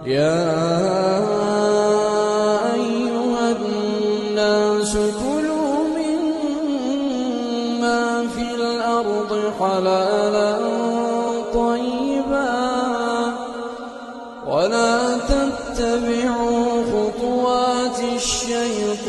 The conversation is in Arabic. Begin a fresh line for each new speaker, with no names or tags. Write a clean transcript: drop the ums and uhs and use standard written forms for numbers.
يا أيها الناس كلوا مما في الأرض حلالا طيبا ولا تتبعوا خطوات الشيطان